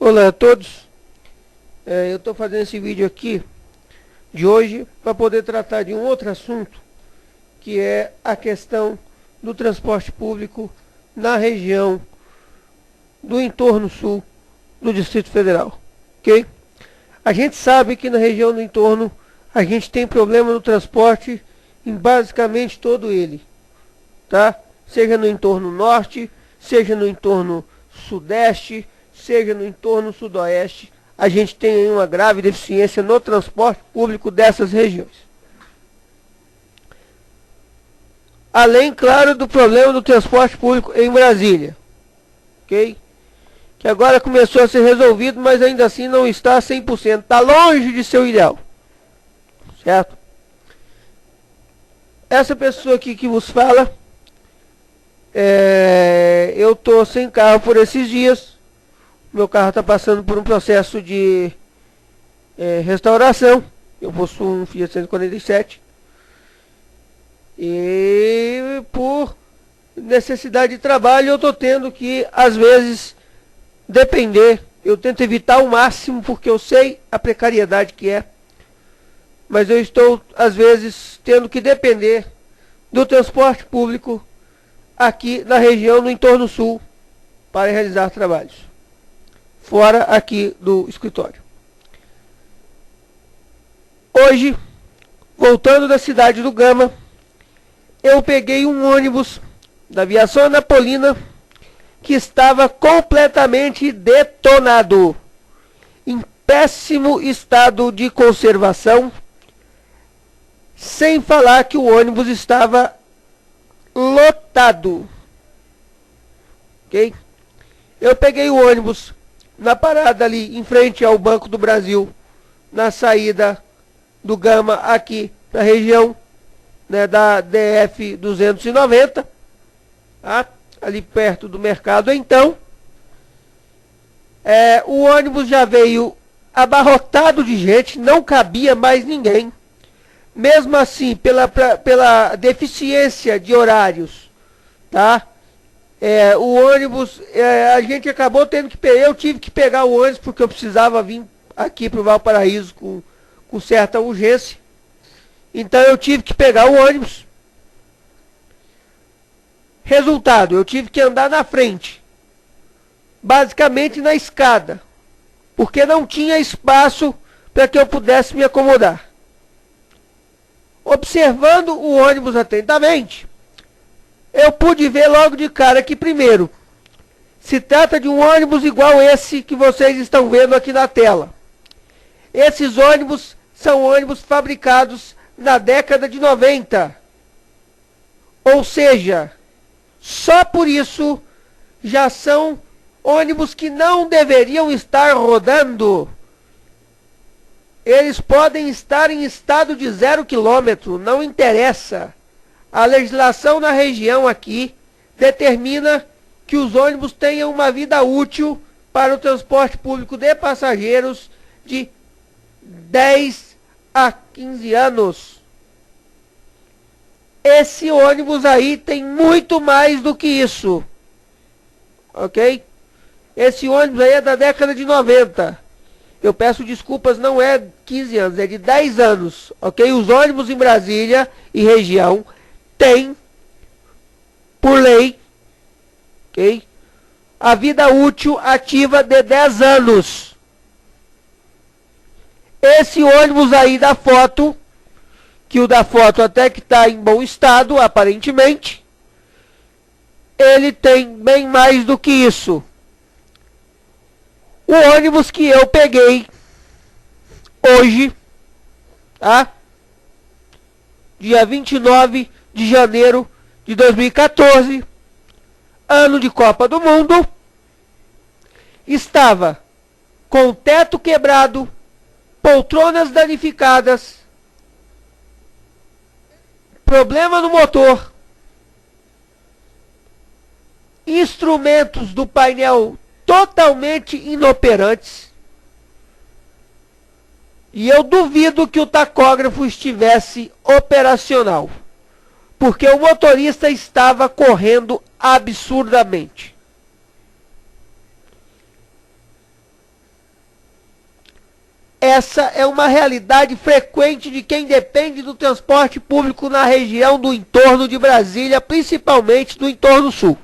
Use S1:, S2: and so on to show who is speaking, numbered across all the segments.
S1: Olá a todos, eu estou fazendo esse vídeo aqui de hoje para poder tratar de um outro assunto, que é a questão do transporte público na região do entorno sul do Distrito Federal, ok? A gente sabe que na região do entorno a gente tem problema no transporte em basicamente todo ele, tá? Seja no entorno norte, seja no entorno sudeste, seja no entorno sudoeste, a gente tem uma grave deficiência no transporte público dessas regiões. Além, claro, do problema do transporte público em Brasília, ok? Que agora começou a ser resolvido, mas ainda assim não está 100%, está longe de ser o ideal, certo? Essa pessoa aqui que vos fala, eu estou sem carro por esses dias. Meu carro está passando por um processo de restauração. Eu possuo um Fiat 147. E por necessidade de trabalho eu estou tendo que, às vezes, depender. Eu tento evitar ao máximo, porque eu sei a precariedade que é. Mas eu estou, às vezes, tendo que depender do transporte público aqui na região, no entorno sul, para realizar trabalhos. Fora aqui do escritório. Hoje, voltando da cidade do Gama, eu peguei um ônibus da Aviação Anapolina que estava completamente detonado, em péssimo estado de conservação, sem falar que o ônibus estava lotado. Ok? Eu peguei o ônibus na parada ali em frente ao Banco do Brasil, na saída do Gama aqui para a região, né, da DF 290, tá? Ali perto do mercado. Então, o ônibus já veio abarrotado de gente, não cabia mais ninguém. Mesmo assim, pela deficiência de horários, tá? O ônibus, a gente acabou tendo que pegar, eu tive que pegar o ônibus porque eu precisava vir aqui para o Valparaíso com certa urgência. Então eu tive que pegar o ônibus. Resultado, eu tive que andar na frente, basicamente na escada, porque não tinha espaço para que eu pudesse me acomodar. Observando o ônibus atentamente, eu pude ver logo de cara que, primeiro, se trata de um ônibus igual esse que vocês estão vendo aqui na tela. Esses ônibus são ônibus fabricados na década de 90. Ou seja, só por isso já são ônibus que não deveriam estar rodando. Eles podem estar em estado de 0 km, não interessa. A legislação na região aqui determina que os ônibus tenham uma vida útil para o transporte público de passageiros de 10 a 15 anos. Esse ônibus aí tem muito mais do que isso, ok? Esse ônibus aí é da década de 90. Eu peço desculpas, não é 15 anos, é de 10 anos, ok? Os ônibus em Brasília e região tem, por lei, ok, a vida útil ativa de 10 anos. Esse ônibus aí da foto, que o da foto até que está em bom estado, aparentemente, ele tem bem mais do que isso. O ônibus que eu peguei hoje, tá? Dia 29 de janeiro de 2014, ano de Copa do Mundo, estava com o teto quebrado, poltronas danificadas, problema no motor, instrumentos do painel totalmente inoperantes, e eu duvido que o tacógrafo estivesse operacional, porque o motorista estava correndo absurdamente. essa é uma realidade frequente de quem depende do transporte público na região do entorno de Brasília, principalmente do entorno sul.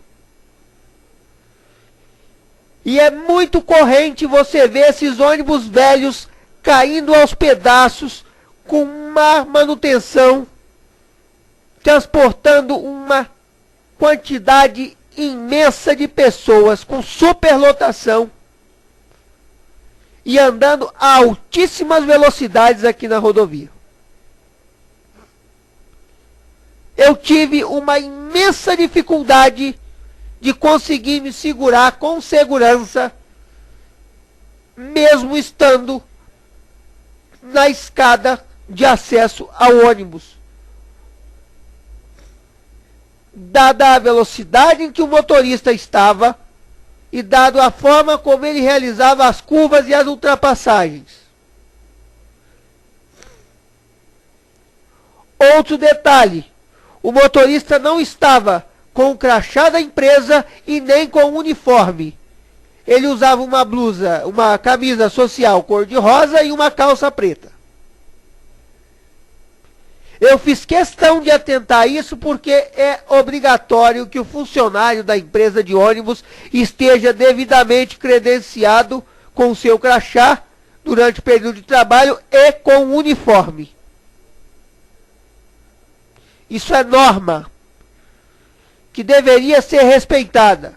S1: E é muito corrente você ver esses ônibus velhos caindo aos pedaços com má manutenção, transportando uma quantidade imensa de pessoas com superlotação e andando a altíssimas velocidades aqui na rodovia. Eu tive uma imensa dificuldade de conseguir me segurar com segurança, mesmo estando na escada de acesso ao ônibus. Dada a velocidade em que o motorista estava e dado a forma como ele realizava as curvas e as ultrapassagens. Outro detalhe, o motorista não estava com o crachá da empresa e nem com o uniforme. Ele usava uma blusa, uma camisa social cor-de-rosa e uma calça preta. Eu fiz questão de atentar a isso porque é obrigatório que o funcionário da empresa de ônibus esteja devidamente credenciado com o seu crachá durante o período de trabalho e com o uniforme. Isso é norma que deveria ser respeitada.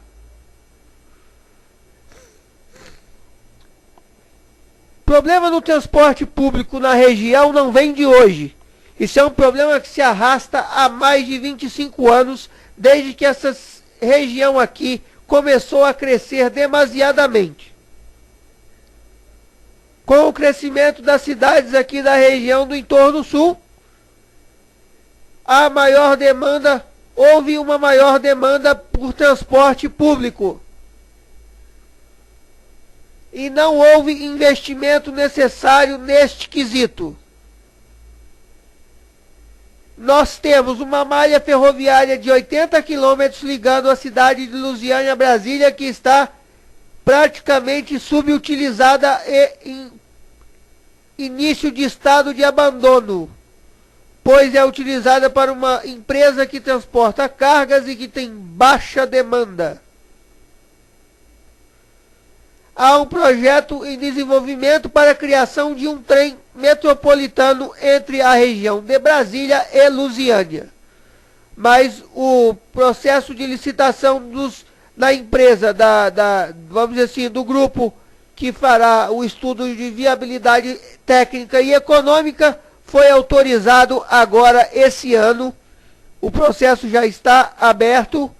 S1: O problema no transporte público na região não vem de hoje. Isso é um problema que se arrasta há mais de 25 anos, desde que essa região aqui começou a crescer demasiadamente. Com o crescimento das cidades aqui da região do entorno sul, houve uma maior demanda por transporte público. E não houve investimento necessário neste quesito. Nós temos uma malha ferroviária de 80 quilômetros ligando a cidade de Lusiânia a Brasília, que está praticamente subutilizada e em início de estado de abandono, pois é utilizada para uma empresa que transporta cargas e que tem baixa demanda. Há um projeto em desenvolvimento para a criação de um trem metropolitano entre a região de Brasília e Lusiânia. Mas o processo de licitação da empresa, vamos dizer assim, do grupo que fará o estudo de viabilidade técnica e econômica, foi autorizado agora esse ano. O processo já está aberto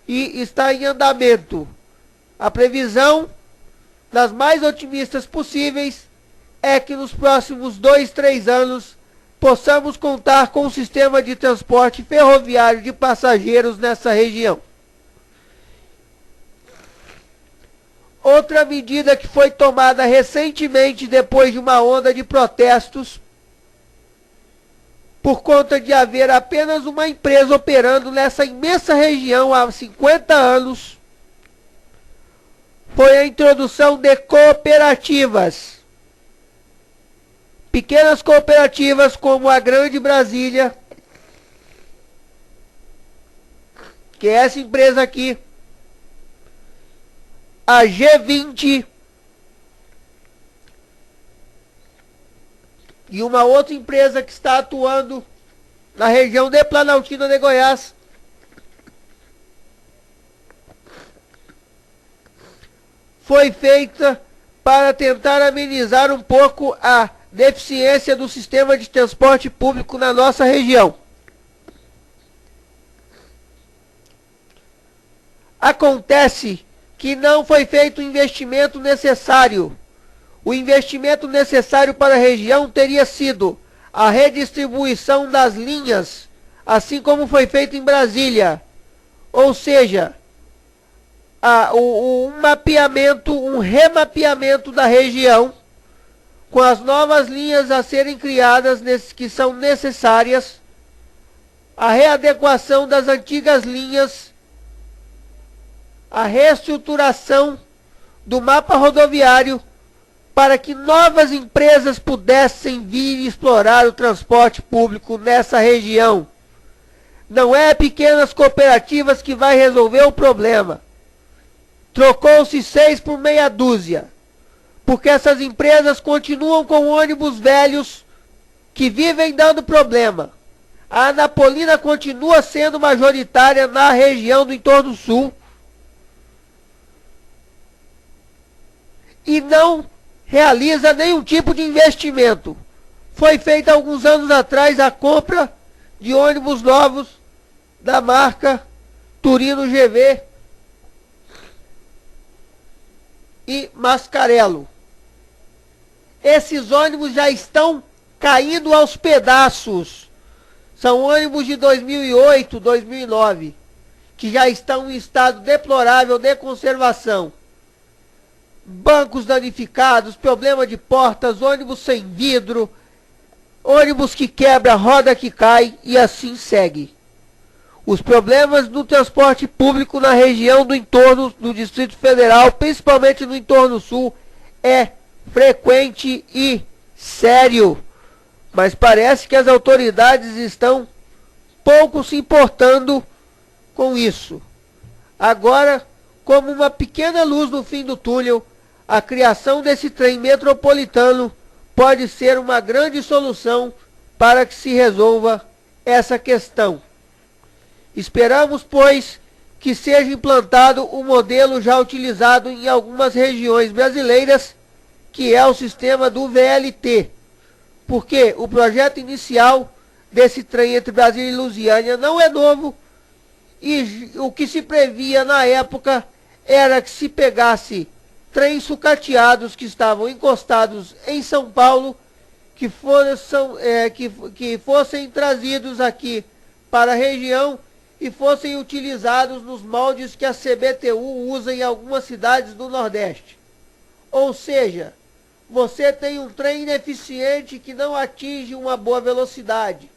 S1: e está em andamento. A previsão, das mais otimistas possíveis, é que nos próximos 2-3 anos possamos contar com um sistema de transporte ferroviário de passageiros nessa região. Outra medida que foi tomada recentemente depois de uma onda de protestos, por conta de haver apenas uma empresa operando nessa imensa região há 50 anos, foi a introdução de cooperativas. Pequenas cooperativas como a Grande Brasília, que é essa empresa aqui, a G20 e uma outra empresa que está atuando na região de Planaltina de Goiás, foi feita para tentar amenizar um pouco a deficiência do sistema de transporte público na nossa região. Acontece que não foi feito o investimento necessário. O investimento necessário para a região teria sido a redistribuição das linhas, assim como foi feito em Brasília. Ou seja, um mapeamento, um remapeamento da região, com as novas linhas a serem criadas que são necessárias, a readequação das antigas linhas, a reestruturação do mapa rodoviário para que novas empresas pudessem vir explorar o transporte público nessa região. Não é pequenas cooperativas que vai resolver o problema. Trocou-se 6 por meia dúzia, porque essas empresas continuam com ônibus velhos que vivem dando problema. A Anapolina continua sendo majoritária na região do entorno sul e não realiza nenhum tipo de investimento. Foi feita alguns anos atrás a compra de ônibus novos da marca Turino GV e Mascarello. Esses ônibus já estão caindo aos pedaços. São ônibus de 2008, 2009, que já estão em estado deplorável de conservação. Bancos danificados, problema de portas, ônibus sem vidro, ônibus que quebra, roda que cai e assim segue. Os problemas do transporte público na região do entorno do Distrito Federal, principalmente no entorno sul, é frequente e sério. Mas parece que as autoridades estão pouco se importando com isso. Agora, como uma pequena luz no fim do túnel, a criação desse trem metropolitano pode ser uma grande solução para que se resolva essa questão. Esperamos, pois, que seja implantado um modelo já utilizado em algumas regiões brasileiras, que é o sistema do VLT, porque o projeto inicial desse trem entre Brasília e Lusiânia não é novo, e o que se previa na época era que se pegasse trens sucateados que estavam encostados em São Paulo, que fossem trazidos aqui para a região e fossem utilizados nos moldes que a CBTU usa em algumas cidades do Nordeste. Ou seja, você tem um trem ineficiente que não atinge uma boa velocidade.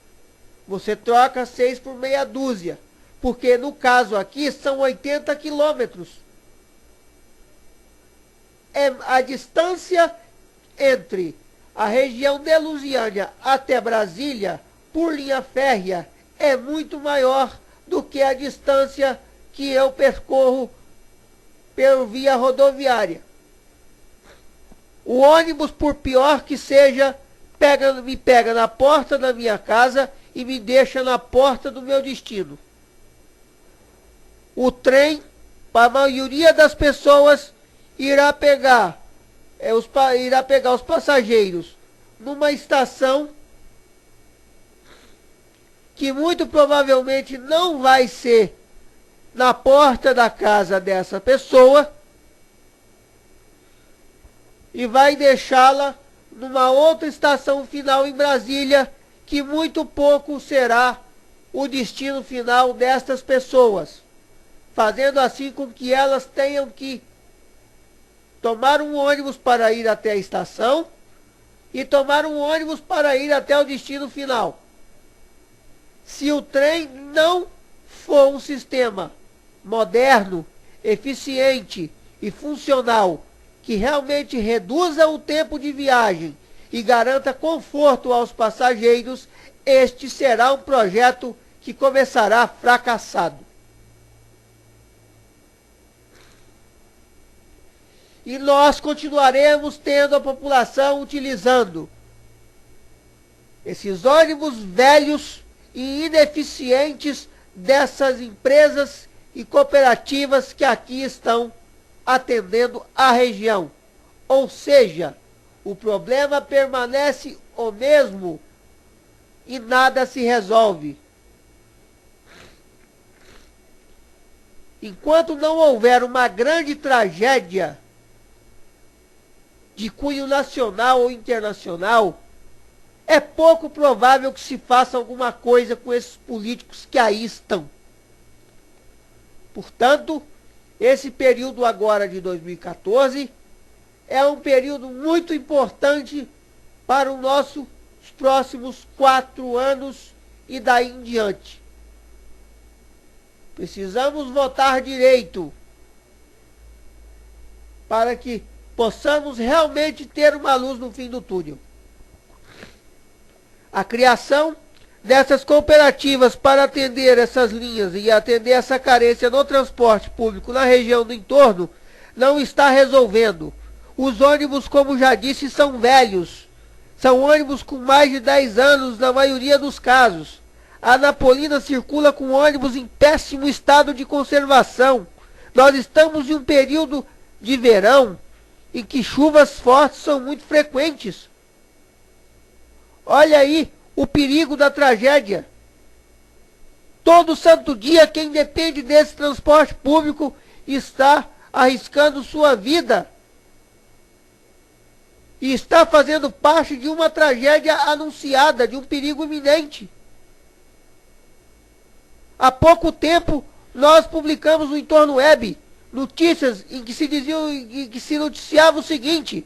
S1: Você troca 6 por meia dúzia, porque no caso aqui são 80 quilômetros. A distância entre a região de Lusiânia até Brasília, por linha férrea, é muito maior do que a distância que eu percorro por via rodoviária. O ônibus, por pior que seja, me pega na porta da minha casa e me deixa na porta do meu destino. O trem, para a maioria das pessoas, irá pegar os passageiros numa estação que muito provavelmente não vai ser na porta da casa dessa pessoa e vai deixá-la numa outra estação final em Brasília, que muito pouco será o destino final destas pessoas, fazendo assim com que elas tenham que tomar um ônibus para ir até a estação e tomar um ônibus para ir até o destino final. Se o trem não for um sistema moderno, eficiente e funcional, que realmente reduza o tempo de viagem e garanta conforto aos passageiros, este será um projeto que começará fracassado. E nós continuaremos tendo a população utilizando esses ônibus velhos e ineficientes dessas empresas e cooperativas que aqui estão atendendo a região. Ou seja, o problema permanece o mesmo e nada se resolve. Enquanto não houver uma grande tragédia de cunho nacional ou internacional, é pouco provável que se faça alguma coisa com esses políticos que aí estão. Portanto, esse período agora de 2014 é um período muito importante para os nossos próximos 4 anos e daí em diante. Precisamos votar direito para que possamos realmente ter uma luz no fim do túnel. A criação dessas cooperativas para atender essas linhas e atender essa carência no transporte público na região do entorno não está resolvendo. Os ônibus, como já disse, são velhos. São ônibus com mais de 10 anos na maioria dos casos. A Anapolina circula com ônibus em péssimo estado de conservação. Nós estamos em um período de verão em que chuvas fortes são muito frequentes. Olha aí o perigo da tragédia. Todo santo dia quem depende desse transporte público está arriscando sua vida. E está fazendo parte de uma tragédia anunciada, de um perigo iminente. Há pouco tempo nós publicamos no Entorno Web notícias em que se noticiava o seguinte: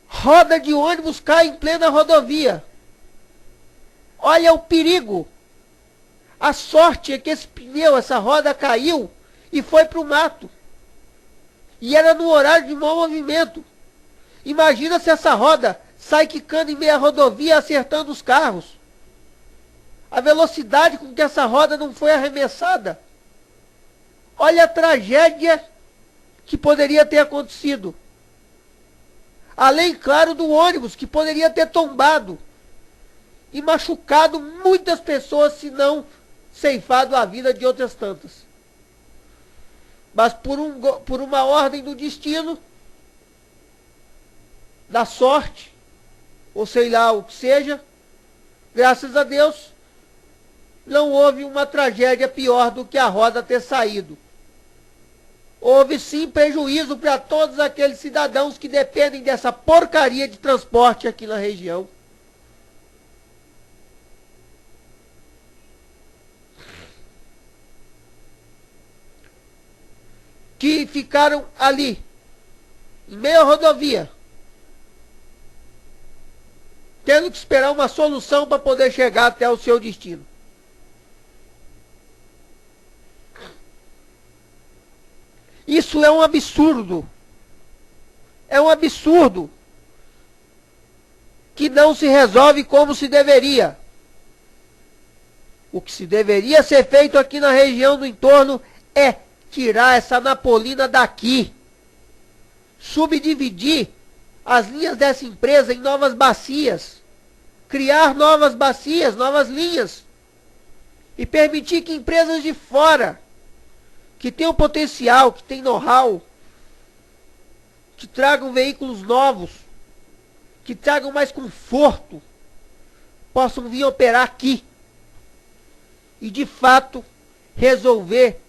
S1: roda de ônibus cai em plena rodovia. Olha o perigo. A sorte é que esse pneu, essa roda caiu e foi para o mato. E era no horário de mau movimento. Imagina se essa roda sai quicando em meia rodovia acertando os carros. A velocidade com que essa roda não foi arremessada. Olha a tragédia que poderia ter acontecido. Além, claro, do ônibus que poderia ter tombado e machucado muitas pessoas, se não ceifado a vida de outras tantas. Mas por uma ordem do destino, da sorte, ou sei lá o que seja, graças a Deus, não houve uma tragédia pior do que a roda ter saído. Houve sim prejuízo para todos aqueles cidadãos que dependem dessa porcaria de transporte aqui na região. Que ficaram ali, em meio à rodovia, tendo que esperar uma solução para poder chegar até o seu destino. Isso é um absurdo. É um absurdo que não se resolve como se deveria. O que se deveria ser feito aqui na região do entorno é tirar essa Anapolina daqui. Subdividir as linhas dessa empresa em novas bacias. Criar novas bacias, novas linhas. E permitir que empresas de fora, que tenham potencial, que tenham know-how, que tragam veículos novos, que tragam mais conforto, possam vir operar aqui. E de fato resolver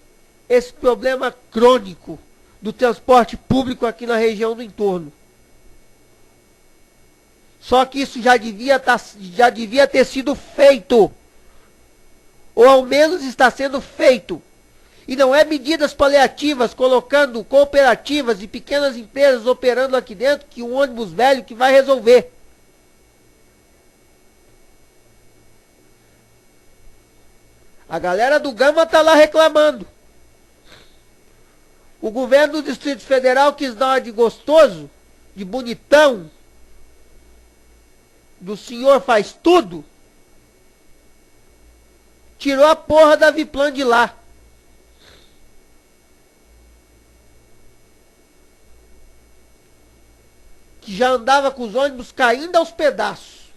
S1: esse problema crônico do transporte público aqui na região do entorno. Só que isso já devia ter sido feito. Ou ao menos está sendo feito. E não é medidas paliativas, colocando cooperativas e pequenas empresas operando aqui dentro, que um ônibus velho que vai resolver. A galera do Gama está lá reclamando. O governo do Distrito Federal quis dar uma de gostoso, de bonitão, do senhor faz tudo. Tirou a porra da Viplan de lá. Que já andava com os ônibus caindo aos pedaços.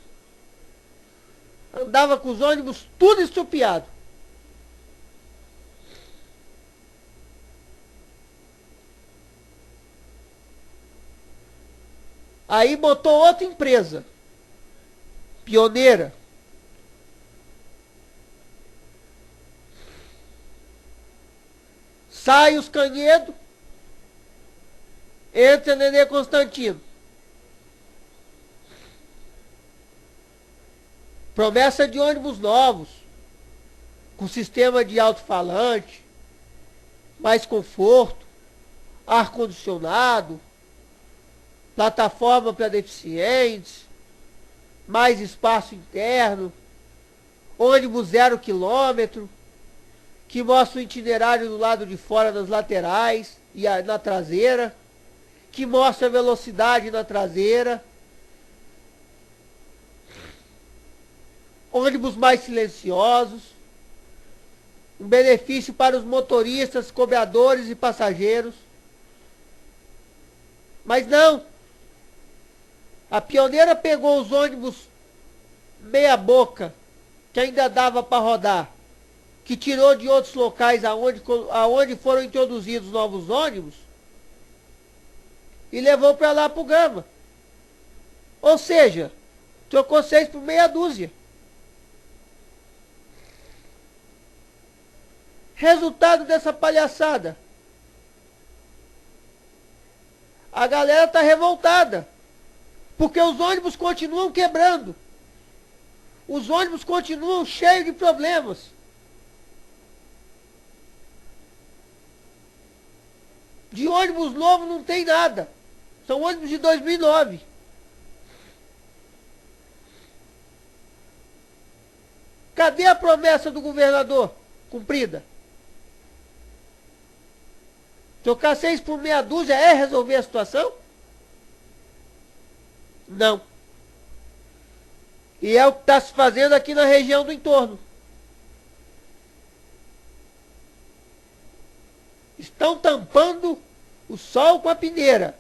S1: Andava com os ônibus tudo estrupiado. Aí botou outra empresa, pioneira. Sai os Canhedo, entra Nenê Constantino. Promessa de ônibus novos, com sistema de alto-falante, mais conforto, ar-condicionado, plataforma para deficientes, mais espaço interno, ônibus 0 km, que mostra o itinerário do lado de fora nas laterais e na traseira, que mostra velocidade na traseira, ônibus mais silenciosos, um benefício para os motoristas, cobradores e passageiros. Mas não, a Pioneira pegou os ônibus meia boca, que ainda dava para rodar, que tirou de outros locais aonde foram introduzidos novos ônibus, e levou para lá para o Gama. Ou seja, trocou 6 por meia dúzia. Resultado dessa palhaçada: a galera está revoltada, porque os ônibus continuam quebrando. Os ônibus continuam cheios de problemas. De ônibus novo não tem nada. São ônibus de 2009. Cadê a promessa do governador cumprida? Trocar 6 por meia dúzia é resolver a situação? Não. E é o que está se fazendo aqui na região do entorno. Estão tampando o sol com a peneira.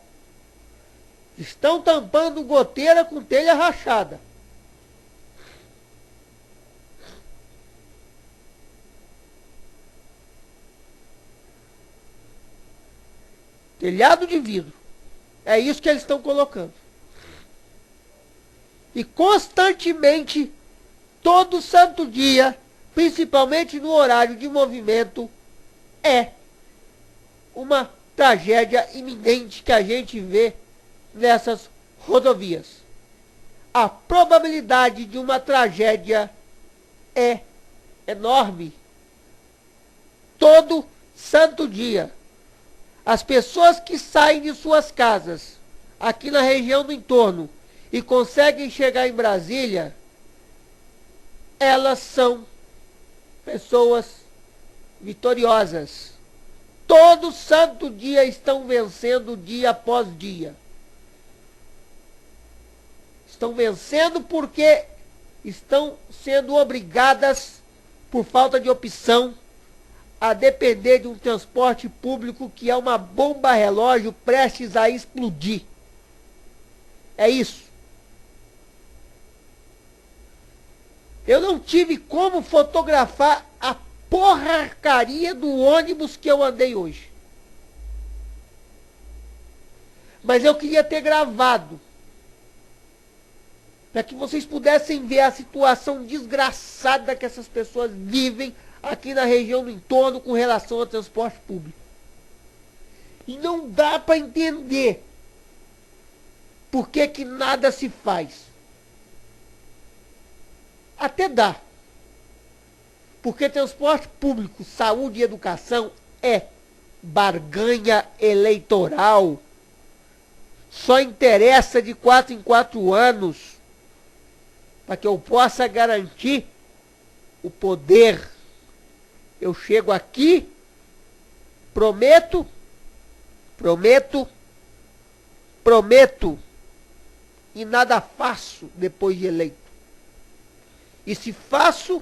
S1: Estão tampando goteira com telha rachada. Telhado de vidro. É isso que eles estão colocando. E constantemente, todo santo dia, principalmente no horário de movimento, é uma tragédia iminente que a gente vê nessas rodovias. A probabilidade de uma tragédia é enorme. Todo santo dia. As pessoas que saem de suas casas, aqui na região do entorno, e conseguem chegar em Brasília, elas são pessoas vitoriosas. Todo santo dia estão vencendo dia após dia. Estão vencendo porque estão sendo obrigadas, por falta de opção, a depender de um transporte público que é uma bomba relógio prestes a explodir. É isso. Eu não tive como fotografar a porcaria do ônibus que eu andei hoje. Mas eu queria ter gravado, para que vocês pudessem ver a situação desgraçada que essas pessoas vivem aqui na região do entorno com relação ao transporte público. E não dá para entender por que nada se faz. Até dá. Porque transporte público, saúde e educação é barganha eleitoral. Só interessa de 4 em 4 anos para que eu possa garantir o poder. Eu chego aqui, prometo, e nada faço depois de eleito. E se faço,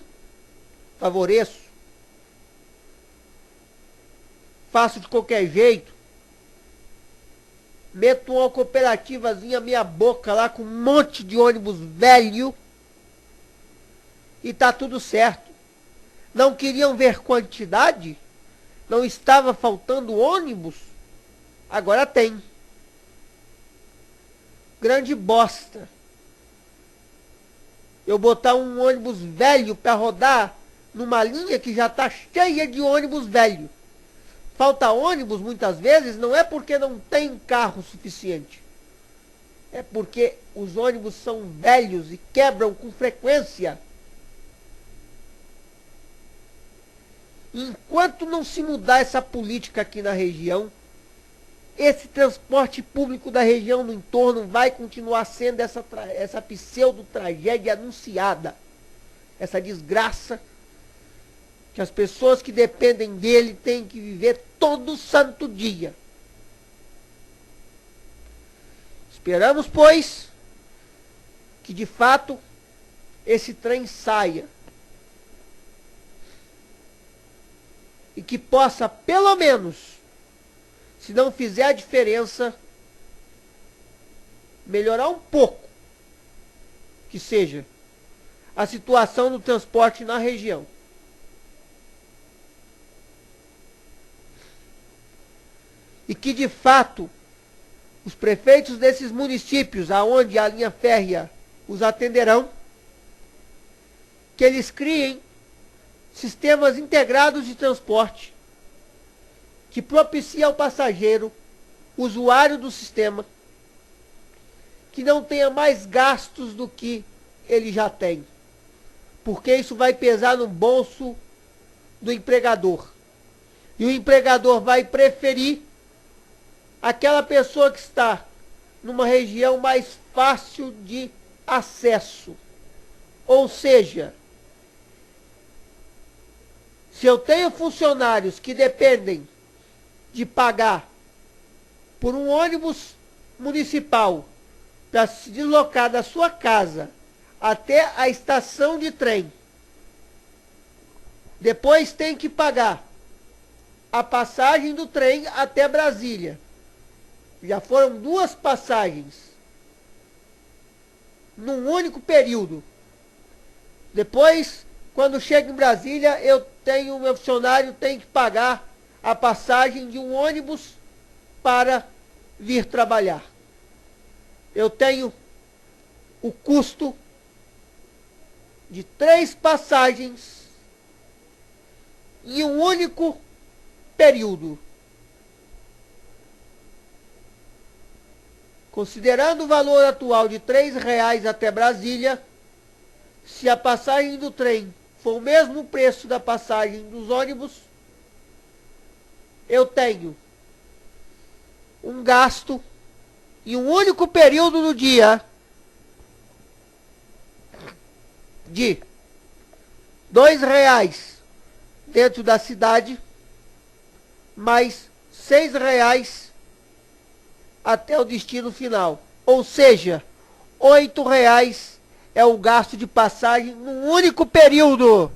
S1: favoreço. Faço de qualquer jeito. Meto uma cooperativazinha meia boca lá com um monte de ônibus velho. E tá tudo certo. Não queriam ver quantidade? Não estava faltando ônibus? Agora tem. Grande bosta. Eu botar um ônibus velho para rodar numa linha que já está cheia de ônibus velho. Falta ônibus muitas vezes não é porque não tem carro suficiente. É porque os ônibus são velhos e quebram com frequência. Enquanto não se mudar essa política aqui na região, esse transporte público da região no entorno vai continuar sendo essa pseudo-tragédia anunciada. Essa desgraça que as pessoas que dependem dele têm que viver todo santo dia. Esperamos, pois, que de fato esse trem saia e que possa, pelo menos, se não fizer a diferença, melhorar um pouco, que seja a situação do transporte na região. E que de fato os prefeitos desses municípios aonde a linha férrea os atenderão, que eles criem sistemas integrados de transporte que propicie ao passageiro, usuário do sistema, que não tenha mais gastos do que ele já tem, porque isso vai pesar no bolso do empregador. E o empregador vai preferir aquela pessoa que está numa região mais fácil de acesso. Ou seja, se eu tenho funcionários que dependem de pagar por um ônibus municipal para se deslocar da sua casa até a estação de trem, depois tem que pagar a passagem do trem até Brasília. Já foram 2 passagens num único período. Depois, quando chego em Brasília, meu funcionário tem que pagar a passagem de um ônibus para vir trabalhar. Eu tenho o custo de 3 passagens em um único período. Considerando o valor atual de R$3 até Brasília, se a passagem do trem for o mesmo preço da passagem dos ônibus, eu tenho um gasto em um único período do dia de R$2 dentro da cidade, mais R$6 até o destino final. Ou seja, R$8 é o gasto de passagem num único período.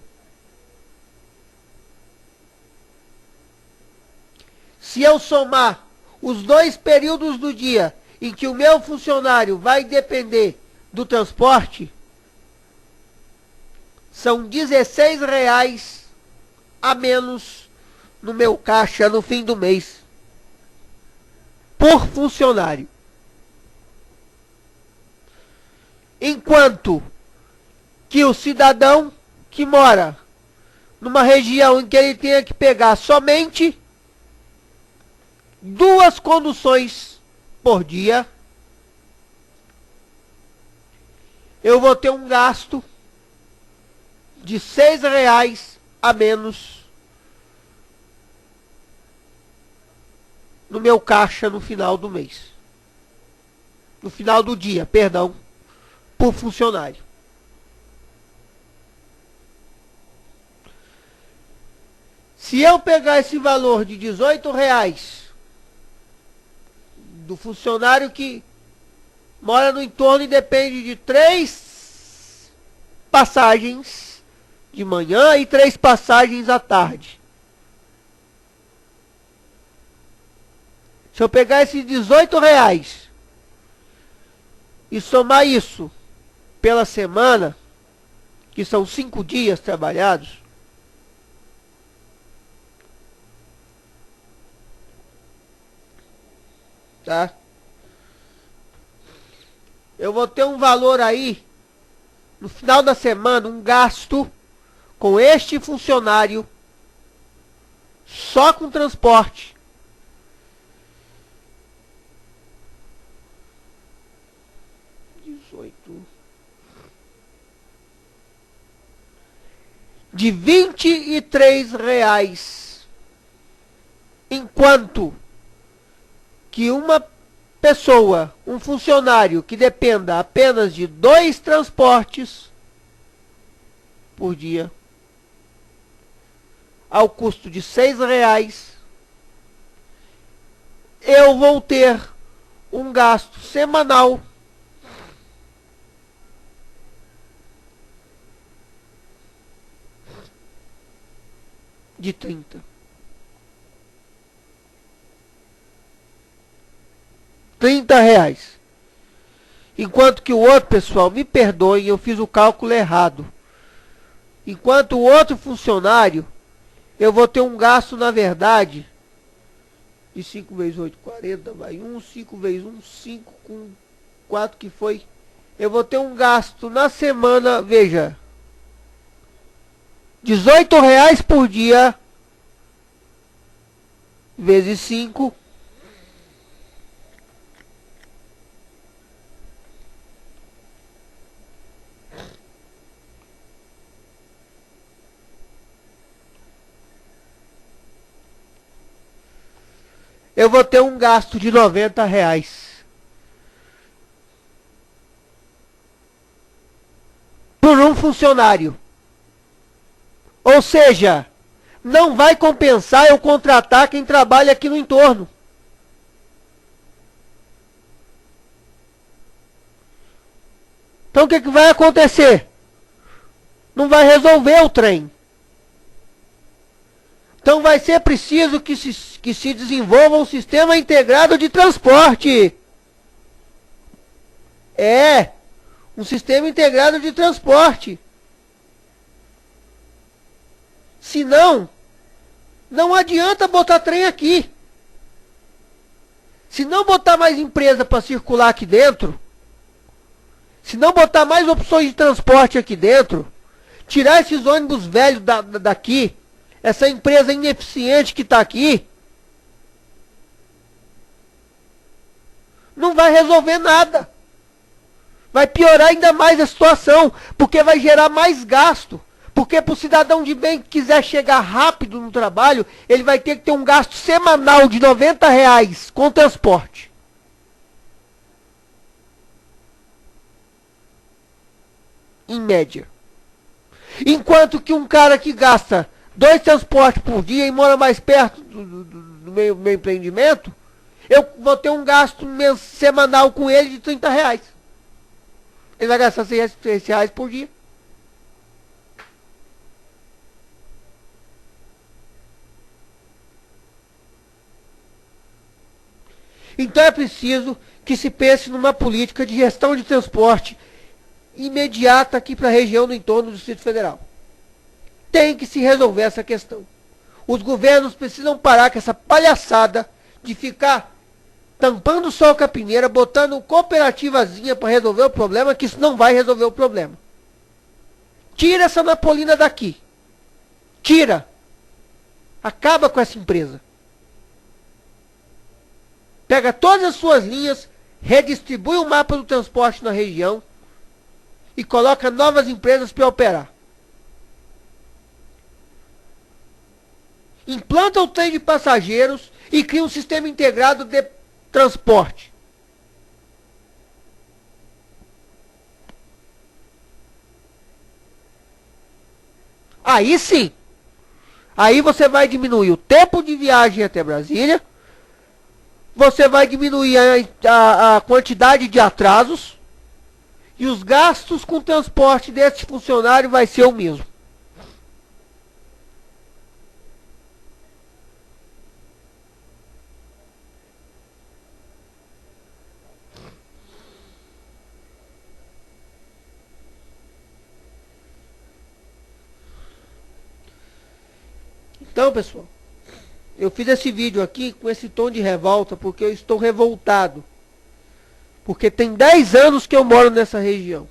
S1: Se eu somar os 2 períodos do dia em que o meu funcionário vai depender do transporte, são R$16 a menos no meu caixa no fim do mês, por funcionário. Enquanto que o cidadão que mora numa região em que ele tenha que pegar somente 2 conduções por dia, eu vou ter um gasto de R$6 a menos no meu caixa no final do mês. No final do dia, perdão, por funcionário. Se eu pegar esse valor de R$18 do funcionário que mora no entorno e depende de 3 passagens de manhã e 3 passagens à tarde. Se eu pegar esses R$18 e somar isso pela semana, que são 5 dias trabalhados, tá? Eu vou ter um valor aí, no final da semana, um gasto com este funcionário, só com transporte, de R$23, enquanto que uma pessoa, um funcionário que dependa apenas de 2 transportes por dia, ao custo de R$6, eu vou ter um gasto semanal de R$ 30. Enquanto que o outro, pessoal, me perdoem, eu fiz o cálculo errado. Enquanto o outro funcionário, eu vou ter um gasto, na verdade, de 5 vezes 8, 40, vai 1, 5 vezes 1, 5, com 4 que foi. Eu vou ter um gasto na semana, veja, R$ 18 por dia, vezes 5. Eu vou ter um gasto de R$ 90 por um funcionário. Ou seja, não vai compensar eu contratar quem trabalha aqui no entorno. Então o que vai acontecer? Não vai resolver o trem. Então vai ser preciso que se desenvolva um sistema integrado de transporte. Um sistema integrado de transporte. Senão, não adianta botar trem aqui. Se não botar mais empresa para circular aqui dentro, se não botar mais opções de transporte aqui dentro, tirar esses ônibus velhos daqui, essa empresa ineficiente que está aqui, não vai resolver nada. Vai piorar ainda mais a situação, porque vai gerar mais gasto. Porque para o cidadão de bem que quiser chegar rápido no trabalho, ele vai ter que ter um gasto semanal de R$ 90 com transporte. Em média. Enquanto que um cara que gasta 2 transportes por dia e mora mais perto do meu empreendimento, eu vou ter um gasto semanal com ele de R$ 30. Ele vai gastar R$ 6 por dia. Então é preciso que se pense numa política de gestão de transporte imediata aqui para a região do entorno do Distrito Federal. Tem que se resolver essa questão. Os governos precisam parar com essa palhaçada de ficar tampando o sol com a peneira, botando cooperativazinha para resolver o problema, que isso não vai resolver o problema. Tira essa Napolina daqui. Tira. Acaba com essa empresa. Pega todas as suas linhas, redistribui o mapa do transporte na região e coloca novas empresas para operar. Implanta o trem de passageiros e cria um sistema integrado de transporte. Aí sim. Aí você vai diminuir o tempo de viagem até Brasília. Você vai diminuir a quantidade de atrasos. E os gastos com transporte desse funcionário vai ser o mesmo. Então, pessoal, eu fiz esse vídeo aqui com esse tom de revolta porque eu estou revoltado. Porque tem 10 anos que eu moro nessa região.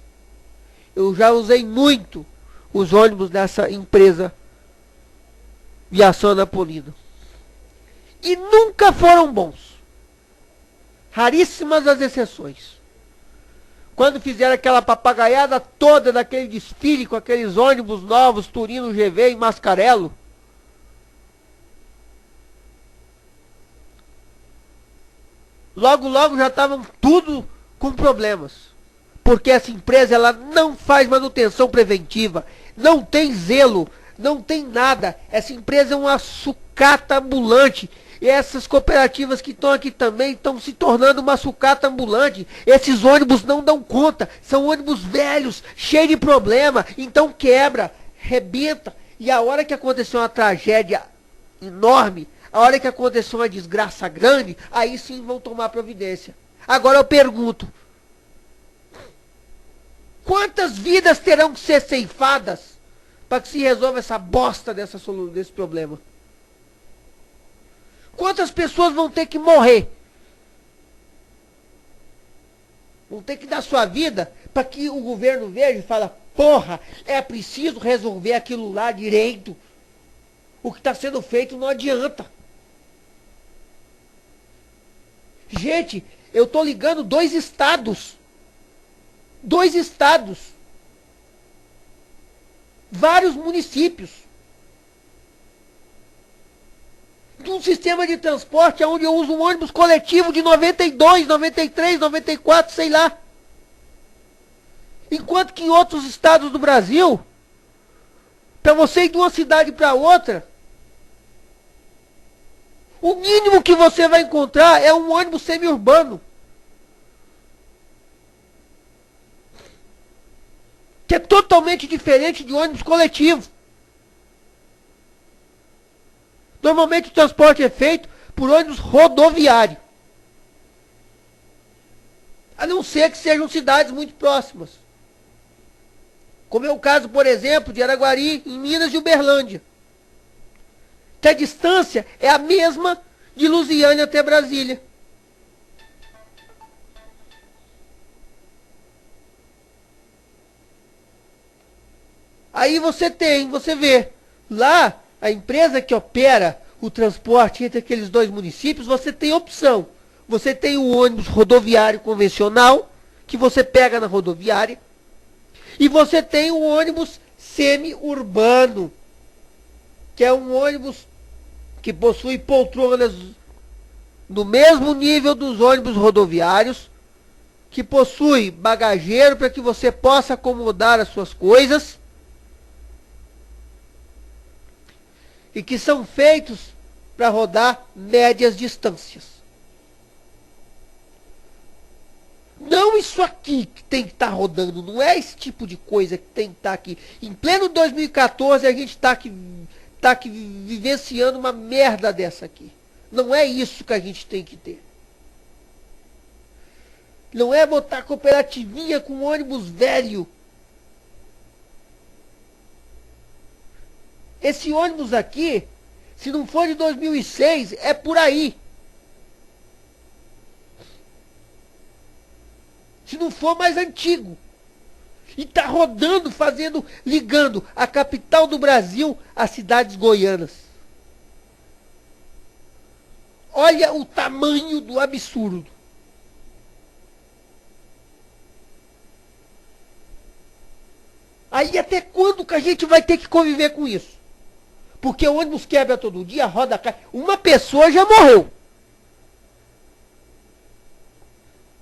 S1: Eu já usei muito os ônibus dessa empresa Viação Napolina. E nunca foram bons. Raríssimas as exceções. Quando fizeram aquela papagaiada toda daquele desfile com aqueles ônibus novos, Turino GV e Mascarello, logo já estavam tudo com problemas. Porque essa empresa ela não faz manutenção preventiva, não tem zelo, não tem nada. Essa empresa é uma sucata ambulante. E essas cooperativas que estão aqui também estão se tornando uma sucata ambulante. Esses ônibus não dão conta. São ônibus velhos, cheios de problema. Então quebra, rebenta. E a hora que aconteceu uma tragédia enorme, a hora que aconteceu uma desgraça grande, aí sim vão tomar providência. Agora eu pergunto, quantas vidas terão que ser ceifadas para que se resolva essa bosta desse problema? Quantas pessoas vão ter que morrer? Vão ter que dar sua vida para que o governo veja e fala, porra, é preciso resolver aquilo lá direito. O que está sendo feito não adianta. Gente, eu estou ligando 2 estados. 2 estados. Vários municípios. De um sistema de transporte onde eu uso um ônibus coletivo de 92, 93, 94, sei lá. Enquanto que em outros estados do Brasil, para você ir de uma cidade para outra, o mínimo que você vai encontrar é um ônibus semi-urbano. Que é totalmente diferente de ônibus coletivo. Normalmente o transporte é feito por ônibus rodoviário. A não ser que sejam cidades muito próximas. Como é o caso, por exemplo, de Araguari, em Minas e Uberlândia. Que a distância é a mesma de Lusiânia até Brasília. Aí você vê, lá a empresa que opera o transporte entre aqueles 2 municípios, você tem opção. Você tem o ônibus rodoviário convencional, que você pega na rodoviária, e você tem o ônibus semi-urbano, que é um ônibus que possui poltronas no mesmo nível dos ônibus rodoviários, que possui bagageiro para que você possa acomodar as suas coisas, e que são feitos para rodar médias distâncias. Não isso aqui que tem que estar rodando, não é esse tipo de coisa que tem que estar aqui. Em pleno 2014 a gente está aqui vivenciando uma merda dessa aqui. Não é isso que a gente tem que ter. Não é botar cooperativinha com ônibus velho. Esse ônibus aqui, se não for de 2006, é por aí. Se não for mais antigo. E está rodando, ligando a capital do Brasil às cidades goianas. Olha o tamanho do absurdo. Aí até quando que a gente vai ter que conviver com isso? Porque o ônibus quebra todo dia, roda cai. Uma pessoa já morreu.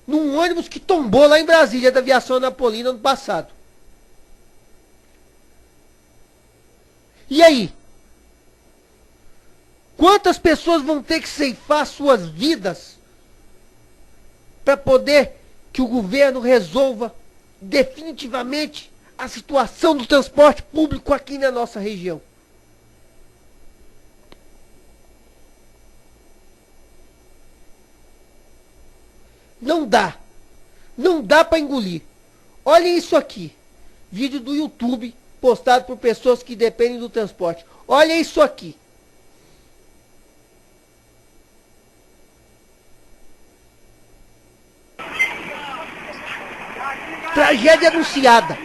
S1: Num ônibus que tombou lá em Brasília, da aviação Napolina, ano passado. E aí? Quantas pessoas vão ter que ceifar suas vidas para poder que o governo resolva definitivamente a situação do transporte público aqui na nossa região? Não dá. Não dá para engolir. Olha isso aqui. Vídeo do YouTube postado por pessoas que dependem do transporte. Olha isso aqui. Tragédia anunciada.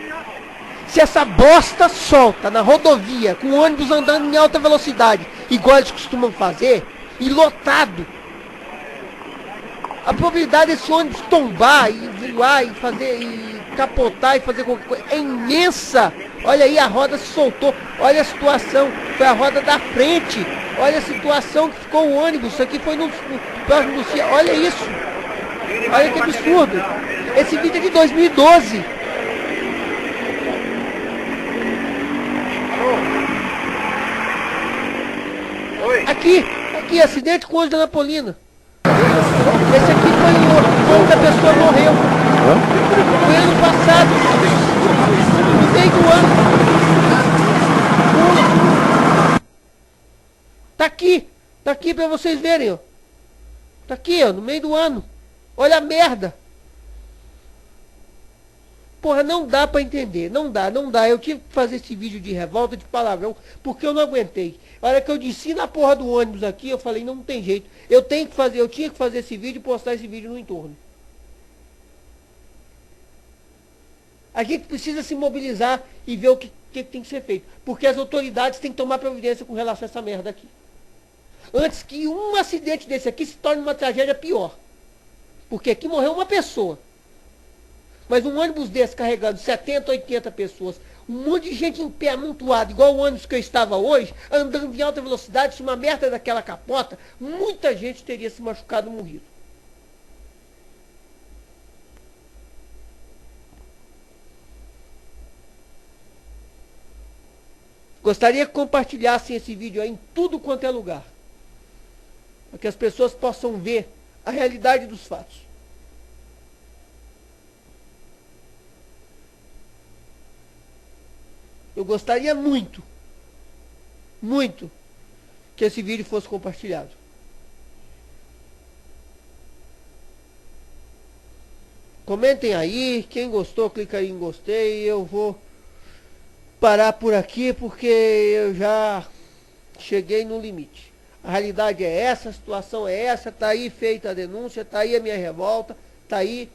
S1: Se essa bosta solta na rodovia, com ônibus andando em alta velocidade, igual eles costumam fazer, e lotado, a probabilidade desse ônibus tombar e voar e fazer, e capotar e fazer qualquer coisa é imensa. Olha aí, a roda se soltou. Olha a situação, foi a roda da frente. Olha a situação que ficou o ônibus. Isso aqui foi no próximo do CIA. Olha isso. Olha que absurdo. Esse vídeo é de 2012. Aqui, aqui, acidente com o ônibus da Ana Paulina. Esse aqui foi o ônibus da pessoa morreu. Foi ano passado. No meio do ano. Tá aqui pra vocês verem, ó. Tá aqui, ó, no meio do ano. Olha a merda. Porra, não dá pra entender, não dá. Eu tive que fazer esse vídeo de revolta, de palavrão, porque eu não aguentei. A hora que eu desci na porra do ônibus aqui, eu falei, não tem jeito. Eu tinha que fazer esse vídeo e postar esse vídeo no entorno. A gente precisa se mobilizar e ver o que tem que ser feito. Porque as autoridades têm que tomar providência com relação a essa merda aqui. Antes que um acidente desse aqui se torne uma tragédia pior. Porque aqui morreu uma pessoa. Mas um ônibus desse carregando 70, 80 pessoas, um monte de gente em pé amontoado, igual o ônibus que eu estava hoje, andando em alta velocidade, se uma merda daquela capota, muita gente teria se machucado e morrido. Gostaria que compartilhassem esse vídeo aí em tudo quanto é lugar. Para que as pessoas possam ver a realidade dos fatos. Eu gostaria muito, muito, que esse vídeo fosse compartilhado. Comentem aí, quem gostou, clica aí em gostei. Eu vou parar por aqui porque eu já cheguei no limite. A realidade é essa, a situação é essa, tá aí feita a denúncia, tá aí a minha revolta, tá aí.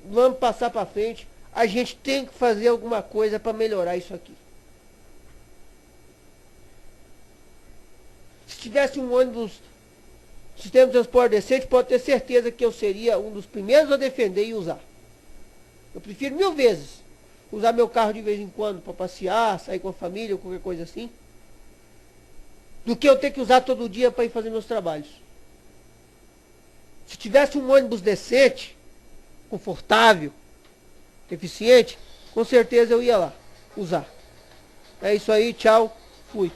S1: Vamos passar para frente. A gente tem que fazer alguma coisa para melhorar isso aqui. Se tivesse um ônibus, sistema de transporte decente, pode ter certeza que eu seria um dos primeiros a defender e usar. Eu prefiro 1000 vezes usar meu carro de vez em quando para passear, sair com a família ou qualquer coisa assim, do que eu ter que usar todo dia para ir fazer meus trabalhos. Se tivesse um ônibus decente, confortável, eficiente, com certeza eu ia lá usar. É isso aí, tchau, fui.